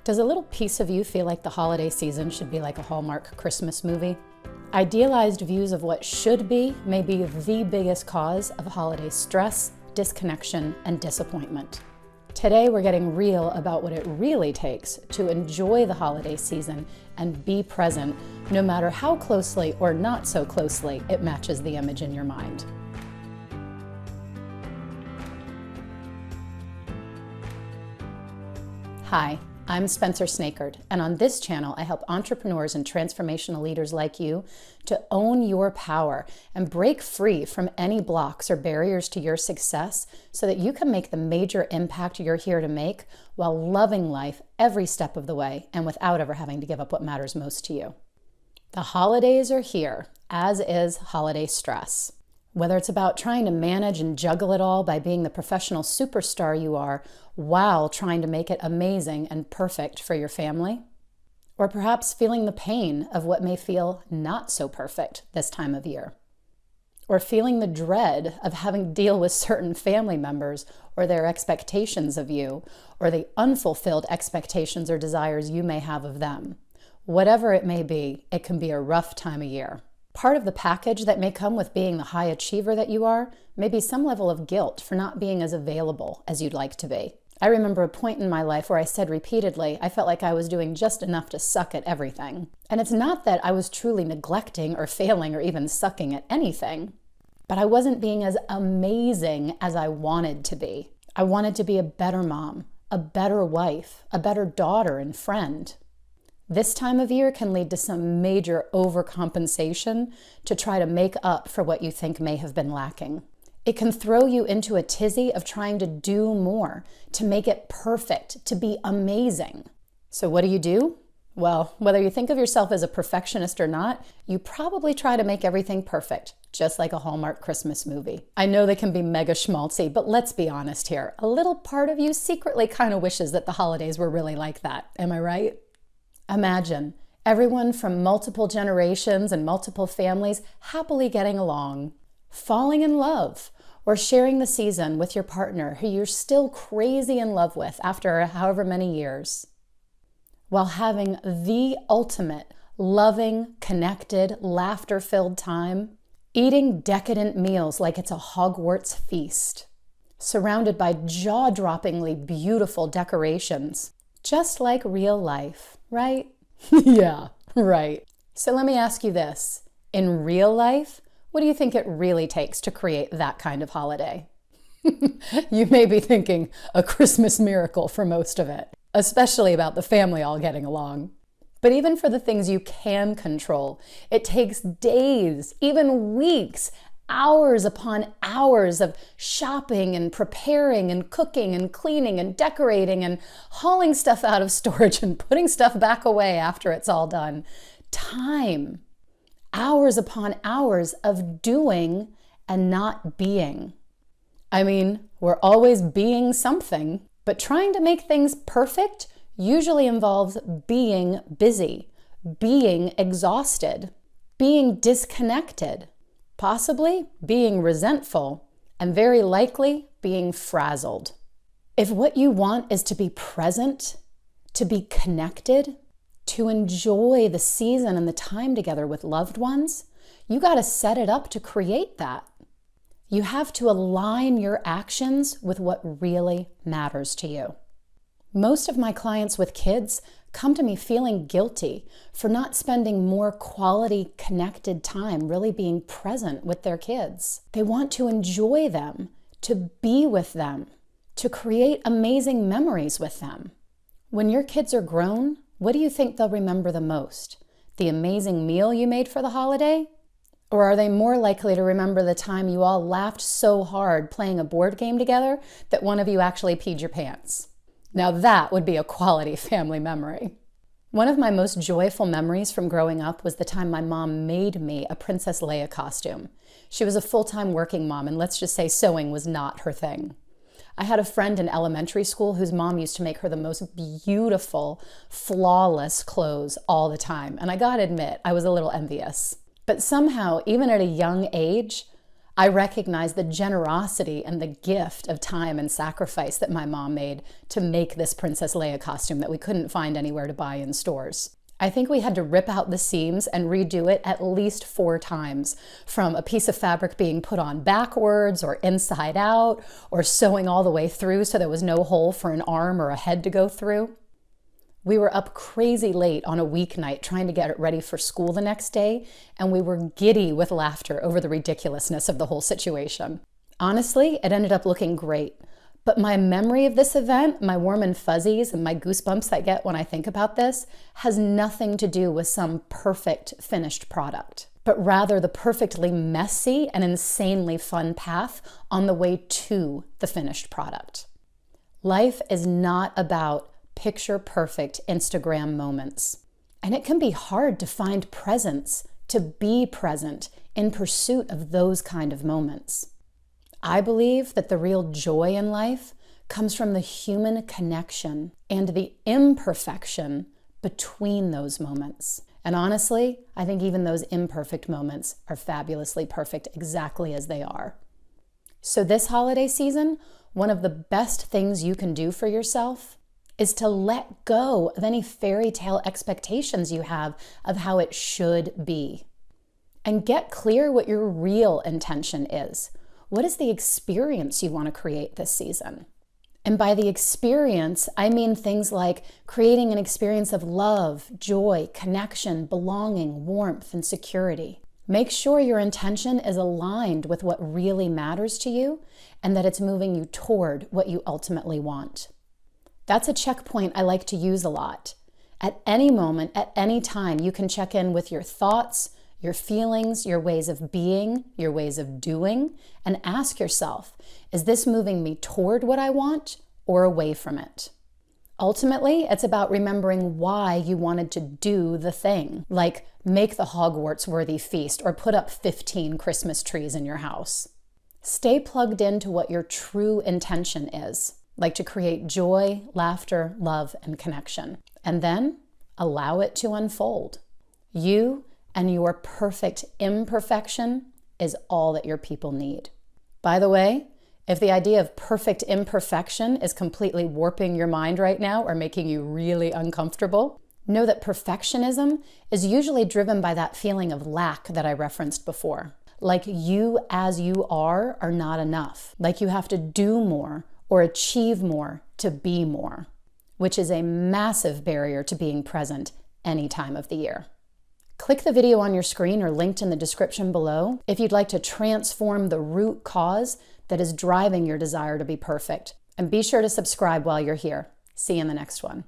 Does a little piece of you feel like the holiday season should be like a Hallmark Christmas movie? Idealized views of what should be may be the biggest cause of holiday stress, disconnection, and disappointment. Today, we're getting real about what it really takes to enjoy the holiday season and be present, no matter how closely or not so closely it matches the image in your mind. Hi, I'm Snakard, and on this channel, I help entrepreneurs and transformational leaders like you to own your power and break free from any blocks or barriers to your success so that you can make the major impact you're here to make while loving life every step of the way and without ever having to give up what matters most to you. The holidays are here, as is holiday stress. Whether it's about trying to manage and juggle it all by being the professional superstar you are while trying to make it amazing and perfect for your family, or perhaps feeling the pain of what may feel not so perfect this time of year, or feeling the dread of having to deal with certain family members or their expectations of you, or the unfulfilled expectations or desires you may have of them. Whatever it may be, it can be a rough time of year. Part of the package that may come with being the high achiever that you are may be some level of guilt for not being as available as you'd like to be. I remember a point in my life where I said repeatedly, I felt like I was doing just enough to suck at everything. And it's not that I was truly neglecting or failing or even sucking at anything, but I wasn't being as amazing as I wanted to be. I wanted to be a better mom, a better wife, a better daughter and friend. This time of year can lead to some major overcompensation to try to make up for what you think may have been lacking. It can throw you into a tizzy of trying to do more, to make it perfect, to be amazing. So what do? Well, whether you think of yourself as a perfectionist or not, you probably try to make everything perfect, just like a Hallmark Christmas movie. I know they can be mega schmaltzy, but let's be honest here. A little part of you secretly kind of wishes that the holidays were really like that. Am I right? Imagine everyone from multiple generations and multiple families happily getting along, falling in love, or sharing the season with your partner who you're still crazy in love with after however many years, while having the ultimate loving, connected, laughter-filled time, eating decadent meals like it's a Hogwarts feast, surrounded by jaw-droppingly beautiful decorations, just like real life, right? Yeah, right. So let me ask you this. In real life, what do you think it really takes to create that kind of holiday? You may be thinking a Christmas miracle for most of it, especially about the family all getting along. But even for the things you can control, it takes days, even weeks, hours upon hours of shopping and preparing and cooking and cleaning and decorating and hauling stuff out of storage and putting stuff back away after it's all done. Time. Hours upon hours of doing and not being. I mean, we're always being something, but trying to make things perfect usually involves being busy, being exhausted, being disconnected, possibly being resentful, and very likely being frazzled. If what you want is to be present, to be connected, to enjoy the season and the time together with loved ones, you got to set it up to create that. You have to align your actions with what really matters to you. Most of my clients with kids come to me feeling guilty for not spending more quality connected time really being present with their kids. They want to enjoy them, to be with them, to create amazing memories with them. When your kids are grown, what do you think they'll remember the most? The amazing meal you made for the holiday? Or are they more likely to remember the time you all laughed so hard playing a board game together that one of you actually peed your pants? Now that would be a quality family memory. One of my most joyful memories from growing up was the time my mom made me a Princess Leia costume. She was a full-time working mom, and let's just say sewing was not her thing. I had a friend in elementary school whose mom used to make her the most beautiful, flawless clothes all the time. And I gotta admit, I was a little envious. But somehow, even at a young age, I recognize the generosity and the gift of time and sacrifice that my mom made to make this Princess Leia costume that we couldn't find anywhere to buy in stores. I think we had to rip out the seams and redo it at least 4 times, from a piece of fabric being put on backwards or inside out, or sewing all the way through so there was no hole for an arm or a head to go through. We were up crazy late on a weeknight trying to get it ready for school the next day, and we were giddy with laughter over the ridiculousness of the whole situation. Honestly, it ended up looking great. But my memory of this event, my warm and fuzzies and my goosebumps I get when I think about this, has nothing to do with some perfect finished product, but rather the perfectly messy and insanely fun path on the way to the finished product. Life is not about picture-perfect Instagram moments. And it can be hard to find presence, to be present in pursuit of those kind of moments. I believe that the real joy in life comes from the human connection and the imperfection between those moments. And honestly, I think even those imperfect moments are fabulously perfect exactly as they are. So this holiday season, one of the best things you can do for yourself is to let go of any fairy tale expectations you have of how it should be. And get clear what your real intention is. What is the experience you want to create this season? And by the experience, I mean things like creating an experience of love, joy, connection, belonging, warmth, and security. Make sure your intention is aligned with what really matters to you and that it's moving you toward what you ultimately want. That's a checkpoint I like to use a lot. At any moment, at any time, you can check in with your thoughts, your feelings, your ways of being, your ways of doing, and ask yourself, is this moving me toward what I want or away from it? Ultimately, it's about remembering why you wanted to do the thing, like make the Hogwarts-worthy feast or put up 15 Christmas trees in your house. Stay plugged into what your true intention is, like to create joy, laughter, love, and connection, and then allow it to unfold. You and your perfect imperfection is all that your people need. By the way, if the idea of perfect imperfection is completely warping your mind right now or making you really uncomfortable, know that perfectionism is usually driven by that feeling of lack that I referenced before. Like you as you are not enough. Like you have to do more or achieve more to be more, which is a massive barrier to being present any time of the year. Click the video on your screen or linked in the description below if you'd like to transform the root cause that is driving your desire to be perfect. And be sure to subscribe while you're here. See you in the next one.